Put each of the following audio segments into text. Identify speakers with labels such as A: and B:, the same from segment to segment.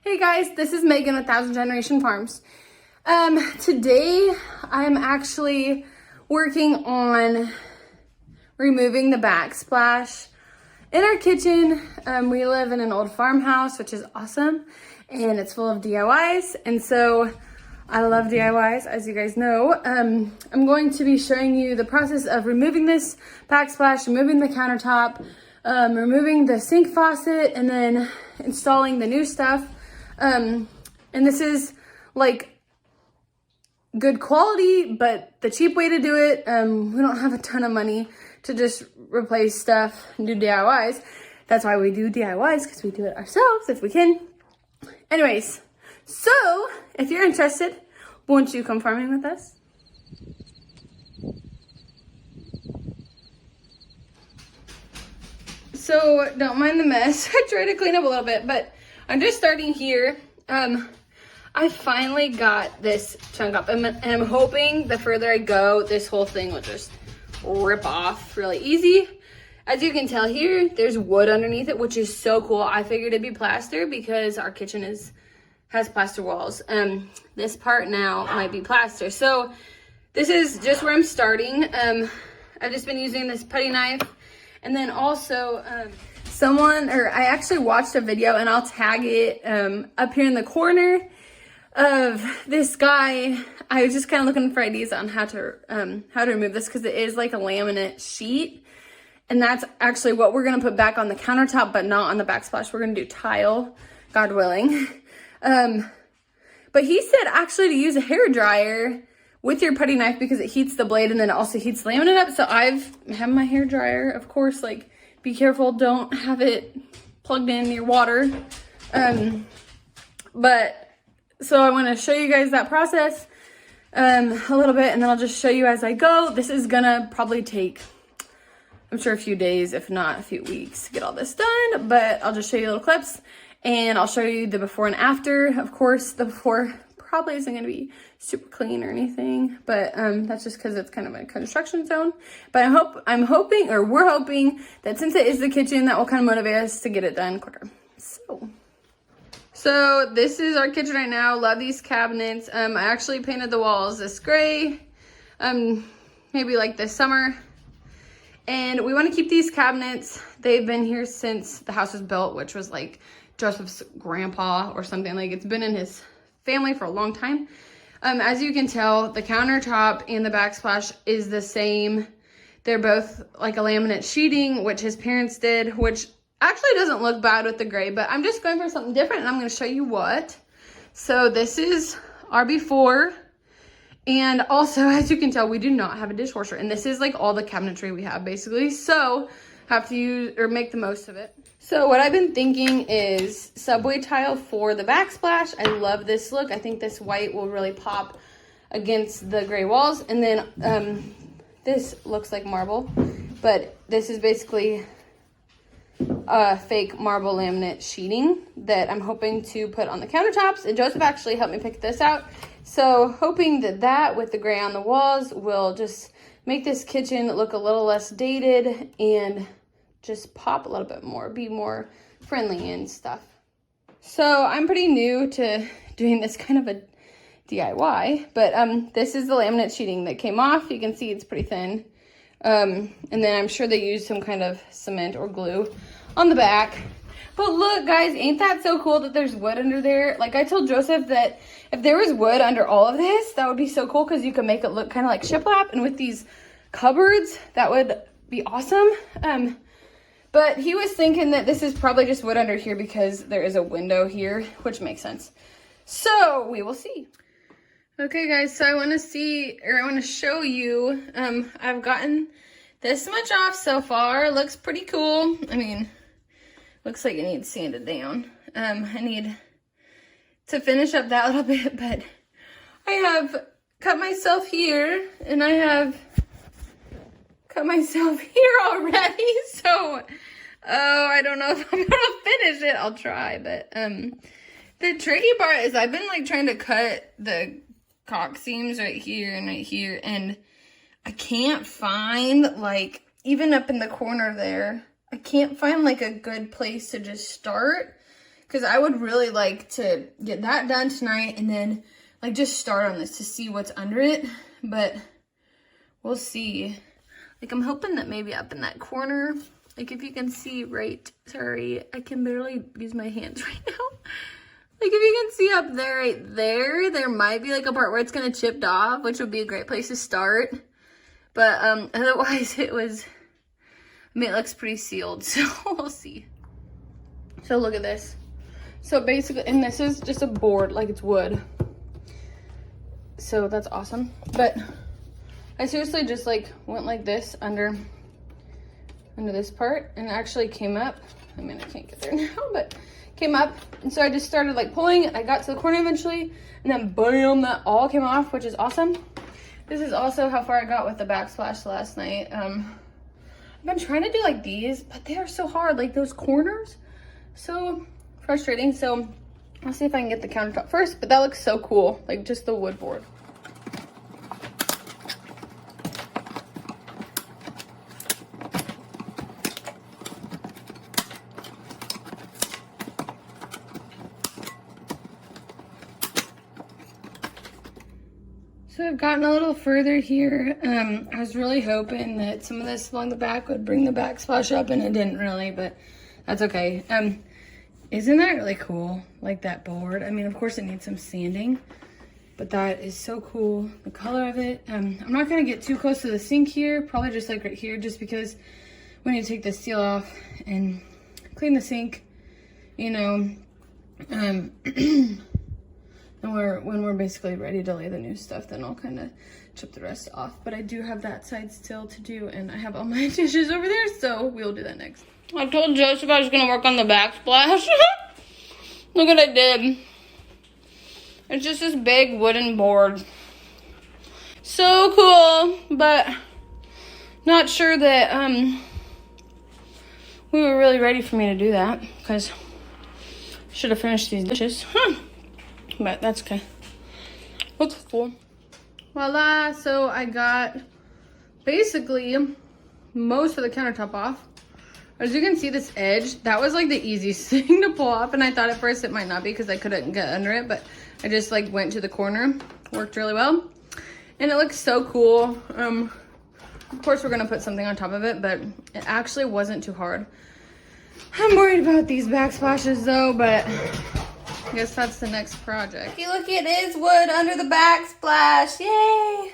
A: Hey guys, this is Megan with Thousand Generation Farms. Today I'm actually working on removing the backsplash in our kitchen. We live in an old farmhouse, which is awesome, and it's full of DIYs, and so I love DIYs, as you guys know. I'm going to be showing you the process of removing this backsplash, removing the countertop, removing the sink faucet, and then installing the new stuff. And this is like good quality, but the cheap way to do it. We don't have a ton of money to just replace stuff and do DIYs. That's why we do DIYs, because we do it ourselves if we can. Anyways, so if you're interested, won't you come farming with us? So don't mind the mess. I tried to clean up a little bit, but I'm just starting here. I finally got this chunk up, and I'm hoping the further I go, this whole thing will just rip off really easy. As you can tell here, there's wood underneath it, which is so cool. I figured it'd be plaster because our kitchen has plaster walls. This part now might be plaster. So this is just where I'm starting. I've just been using this putty knife, and then also I actually watched a video, and I'll tag it up here in the corner, of this guy. I was just kind of looking for ideas on how to remove this, because it is like a laminate sheet, and that's actually what we're gonna put back on the countertop, but not on the backsplash. We're gonna do tile, God willing. But he said actually to use a hair dryer with your putty knife, because it heats the blade and then it also heats the laminate up. So I've had my hair dryer, of course, like, be careful, don't have it plugged in near water. But so I want to show you guys that process a little bit, and then I'll just show you as I go. This is gonna probably take, I'm sure, a few days, if not a few weeks, to get all this done, but I'll just show you little clips, and I'll show you the before and after. Of course, the before probably isn't gonna be super clean or anything, but that's just because it's kind of a construction zone. But we're hoping that since it is the kitchen, that will kind of motivate us to get it done quicker. So this is our kitchen right now. Love these cabinets. I actually painted the walls this gray, maybe like this summer. And we want to keep these cabinets. They've been here since the house was built, which was like Joseph's grandpa or something. Like, it's been in his family for a long time. As you can tell, the countertop and the backsplash is the same. They're both like a laminate sheeting, which his parents did, which actually doesn't look bad with the gray, but I'm just going for something different, and I'm going to show you what. So this is our before, and also, as you can tell, we do not have a dishwasher, and this is like all the cabinetry we have basically, so have to use or make the most of it. So what I've been thinking is subway tile for the backsplash. I love this look. I think this white will really pop against the gray walls, and then this looks like marble, but this is basically fake marble laminate sheeting that I'm hoping to put on the countertops, and Joseph actually helped me pick this out. So hoping that with the gray on the walls will just make this kitchen look a little less dated and just pop a little bit more, be more friendly and stuff. So I'm pretty new to doing this kind of a DIY, but this is the laminate sheeting that came off. You can see it's pretty thin. And then I'm sure they used some kind of cement or glue on the back. But look, guys, ain't that so cool that there's wood under there? Like, I told Joseph that if there was wood under all of this, that would be so cool, because you could make it look kind of like shiplap, and with these cupboards, that would be awesome. But he was thinking that this is probably just wood under here because there is a window here, which makes sense. So we will see. Okay, guys, so I want to show you, I've gotten this much off so far. Looks pretty cool. I mean, looks like it needs sanded down. I need to finish up that little bit, but I have cut myself here, and I have cut myself here already, so, I don't know if I'm gonna finish it. I'll try, but, the tricky part is I've been, like, trying to cut the caulk seams right here, and I can't find, like, even up in the corner there, I can't find, like, a good place to just start, because I would really like to get that done tonight and then like just start on this to see what's under it, but we'll see. Like I'm hoping that maybe up in that corner, like if you can see right, sorry, I can barely use my hands right now. Like if you can see up there, right there might be like a part where it's gonna chipped off, which would be a great place to start. But otherwise it was, I mean, it looks pretty sealed, so we'll see. So look at this. So basically, and this is just a board, like it's wood. So that's awesome. But I seriously just like went like this under this part and actually came up. I mean, I can't get there now, but came up. And so I just started like pulling and I got to the corner eventually and then bam, that all came off, which is awesome. This is also how far I got with the backsplash last night. I've been trying to do like these, but they are so hard, like those corners, so frustrating. So I'll see if I can get the countertop first, but that looks so cool, like just the wood board. So I've gotten a little further here. I was really hoping that some of this along the back would bring the backsplash up, and it didn't really, but that's okay. Isn't that really cool? Like that board. I mean, of course it needs some sanding, but that is so cool. The color of it. I'm not gonna get too close to the sink here, probably just like right here, just because we need to take the seal off and clean the sink, you know. And when we're basically ready to lay the new stuff, then I'll kind of chip the rest off. But I do have that side still to do, and I have all my dishes over there, so we'll do that next. I told Joseph I was gonna work on the backsplash. Look what I did. It's just this big wooden board. So cool, but not sure that we were really ready for me to do that, because I should have finished these dishes. But that's okay. Looks cool. Voila, so I got basically most of the countertop off. As you can see, this edge, that was like the easiest thing to pull off, and I thought at first it might not be because I couldn't get under it, but I just like went to the corner. Worked really well. And it looks so cool. Of course we're gonna put something on top of it, but it actually wasn't too hard. I'm worried about these backsplashes though, but I guess that's the next project. Looky, looky, it is wood under the backsplash. Yay!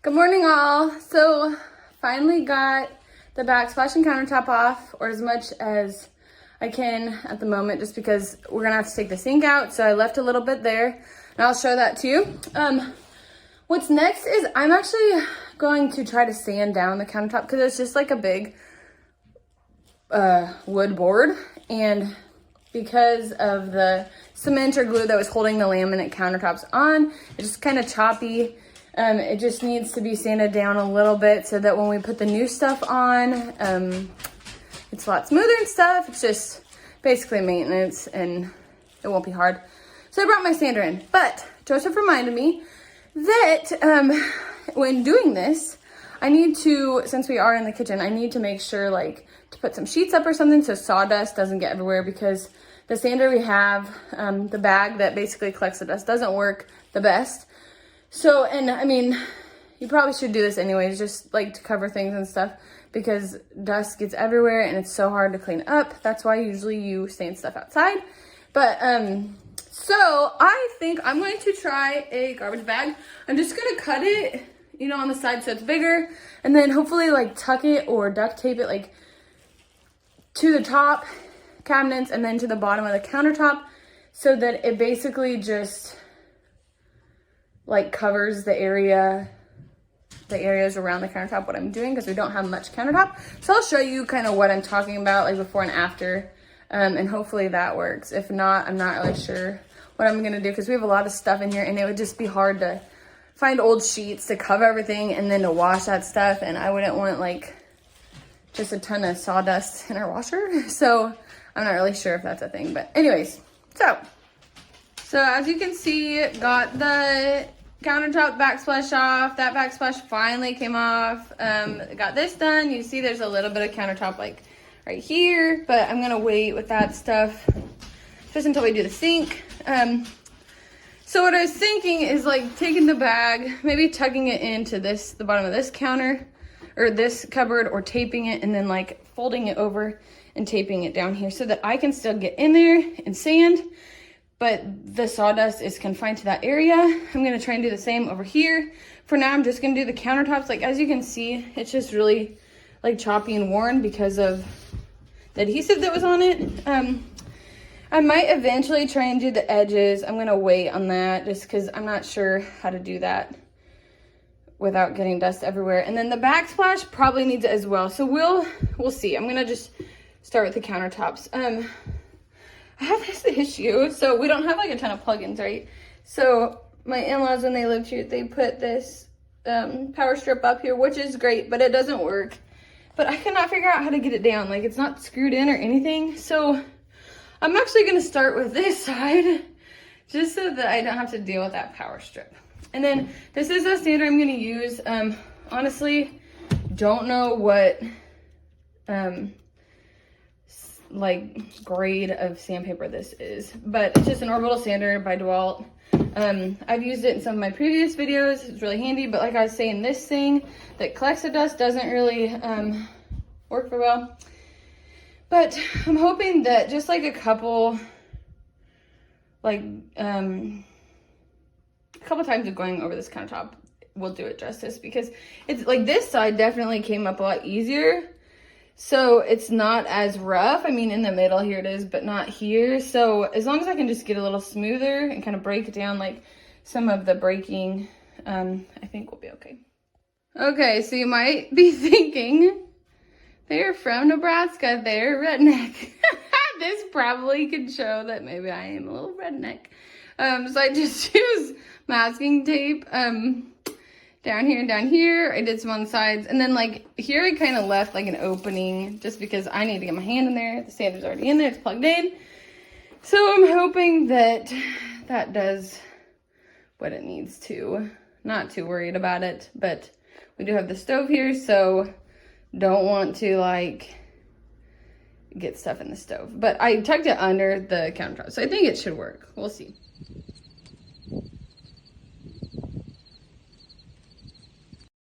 A: Good morning all. So finally got the backsplash and countertop off, or as much as I can at the moment, just because we're gonna have to take the sink out. So I left a little bit there and I'll show that to you. What's next is I'm actually going to try to sand down the countertop because it's just like a big wood board, and because of the cement or glue that was holding the laminate countertops on, it's just kind of choppy. It just needs to be sanded down a little bit so that when we put the new stuff on, it's a lot smoother and stuff. It's just basically maintenance and it won't be hard. So I brought my sander in, but Joseph reminded me that when doing this, I need to, since we are in the kitchen, I need to make sure like to put some sheets up or something so sawdust doesn't get everywhere, because the sander we have, the bag that basically collects the dust, doesn't work the best. So, and I mean, you probably should do this anyways, just like to cover things and stuff, because dust gets everywhere and it's so hard to clean up. That's why usually you sand stuff outside. But, so I think I'm going to try a garbage bag. I'm just going to cut it, you know, on the side so it's bigger, and then hopefully like tuck it or duct tape it like to the top cabinets and then to the bottom of the countertop, so that it basically just like covers the areas around the countertop, what I'm doing, because we don't have much countertop. So I'll show you kind of what I'm talking about, like before and after, and hopefully that works. If not, I'm not really sure what I'm gonna do, because we have a lot of stuff in here and it would just be hard to find old sheets to cover everything and then to wash that stuff, and I wouldn't want like just a ton of sawdust in our washer. So I'm not really sure if that's a thing, but anyways, so as you can see, got the countertop backsplash off. That backsplash finally came off. Got this done. You see there's a little bit of countertop like right here, but I'm gonna wait with that stuff just until we do the sink. So what I was thinking is like taking the bag, maybe tucking it into the bottom of this counter or this cupboard, or taping it and then like folding it over and taping it down here so that I can still get in there and sand, but the sawdust is confined to that area. I'm gonna try and do the same over here. For now, I'm just gonna do the countertops. Like, as you can see, it's just really like choppy and worn because of the adhesive that was on it. I might eventually try and do the edges. I'm gonna wait on that just because I'm not sure how to do that without getting dust everywhere. And then the backsplash probably needs it as well. So we'll see. I'm gonna just start with the countertops. I have this issue. So we don't have like a ton of plugins, right? So my in-laws, when they lived here, they put this power strip up here, which is great, but it doesn't work. But I cannot figure out how to get it down. Like, it's not screwed in or anything. So I'm actually gonna start with this side just so that I don't have to deal with that power strip. And then this is a sander I'm gonna use. Honestly, don't know what like grade of sandpaper this is, but it's just an orbital sander by DeWalt. I've used it in some of my previous videos. It's really handy, but like I was saying, this thing that collects the dust doesn't really work very well. But I'm hoping that just like a couple times of going over this countertop will do it justice, because it's like this side definitely came up a lot easier. So it's not as rough. I mean, in the middle here it is, but not here. So as long as I can just get a little smoother and kind of break down like some of the breaking, I think we'll be okay. Okay, so you might be thinking, they're from Nebraska, they're redneck. This probably could show that maybe I am a little redneck. So I just use masking tape down here and down here. I did some on the sides, and then like here I kind of left like an opening just because I need to get my hand in there. The sander's already in there, it's plugged in. So I'm hoping that that does what it needs to. Not too worried about it, but we do have the stove here, so don't want to like get stuff in the stove. But I tucked it under the countertop, so I think it should work. We'll see.